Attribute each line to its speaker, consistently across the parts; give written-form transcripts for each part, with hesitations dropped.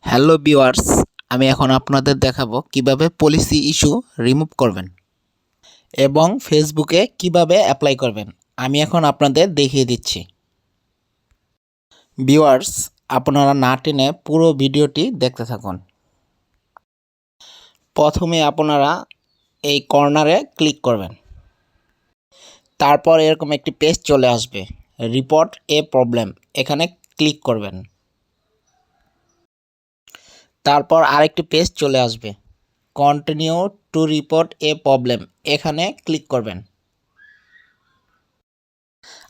Speaker 1: Hello viewers, আমি এখন আপনাদের দেখাবো কিভাবে পলিসি ইস্যু রিমুভ করবেন এবং ফেসবুকে কিভাবে অ্যাপ্লাই করবেন। আমি এখন আপনাদের দেখিয়ে দিচ্ছি। ভিউয়ার্স, আপনারা না টেনে পুরো ভিডিওটি দেখতে থাকুন। প্রথমে আপনারা এই কর্নারে ক্লিক করবেন। তারপর এরকম একটি পেজ চলে আসবে, রিপোর্ট এ প্রবলেম, এখানে ক্লিক করবেন। তারপর আরেকটি পেজ চলে আসবে, continue to report A problem, এখানে ক্লিক করবেন।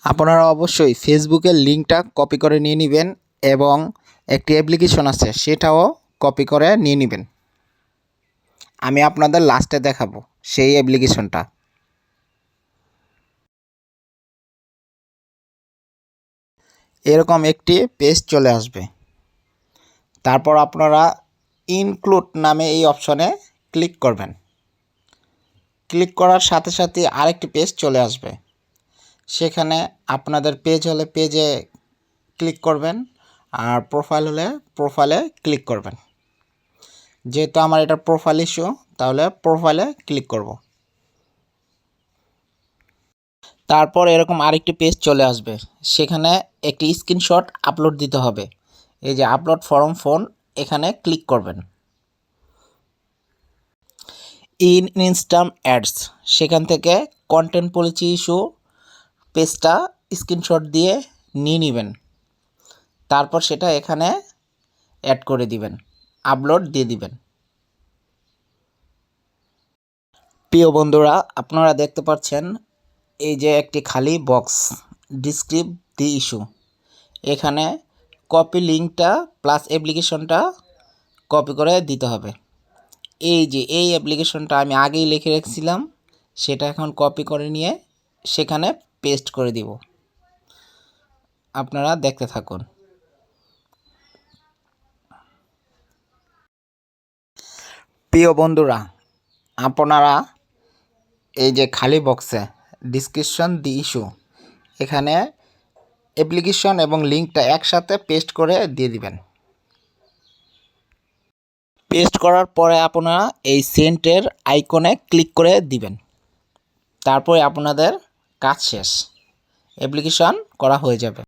Speaker 1: আপনারা অবশ্যই ফেসবুকের লিঙ্কটা কপি করে নিয়ে নেবেন এবং একটি অ্যাপ্লিকেশন আছে সেটাও কপি করে নিয়ে নেবেন। আমি আপনাদের লাস্টে দেখাবো সেই অ্যাপ্লিকেশনটা। এরকম একটি পেজ চলে আসবে। তারপর আপনারা ইনক্লুড নামে এই অপশনে ক্লিক করবেন। ক্লিক করার সাথে সাথে আরেকটি পেজ চলে আসবে। সেখানে আপনাদের পেজ হলে পেজে ক্লিক করবেন, আর প্রোফাইল হলে প্রোফাইলে ক্লিক করবেন। যেহেতু আমার এটা প্রোফাইল ইস্যু, তাহলে প্রোফাইলে ক্লিক করব। তারপর এরকম আরেকটি পেজ চলে আসবে। সেখানে একটি স্ক্রিনশট আপলোড দিতে হবে। এই যে আপলোড ফরম ফোন, এখানে ক্লিক করবেন। ইনস্টাম অ্যাডস, সেখান থেকে কন্টেন্ট পলিসি ইস্যু পেজটা স্ক্রিনশট দিয়ে নিয়ে নেবেন। তারপর সেটা এখানে অ্যাড করে দিবেন, আপলোড দিয়ে দিবেন। প্রিয় বন্ধুরা, আপনারা দেখতে পাচ্ছেন এই যে একটি খালি বক্স, ডিসক্রিপ দি ইস্যু। এখানে কপি লিঙ্কটা প্লাস অ্যাপ্লিকেশনটা কপি করে দিতে হবে। এই যে এই অ্যাপ্লিকেশনটা আমি আগেই লিখে রেখেছিলাম, সেটা এখন কপি করে নিয়ে সেখানে পেস্ট করে দিব। আপনারা দেখতে থাকুন। প্রিয় বন্ধুরা, আপনারা এই যে খালি বক্সে ডিসক্রিপশন দি ইস্যু, এখানে অ্যাপ্লিকেশন এবং লিঙ্কটা একসাথে পেস্ট করে দিয়ে দিবেন। পেস্ট করার পরে আপনারা এই সেন্টের আইকনে ক্লিক করে দিবেন। তারপরে আপনাদের কাজ শেষ, অ্যাপ্লিকেশন করা হয়ে যাবে।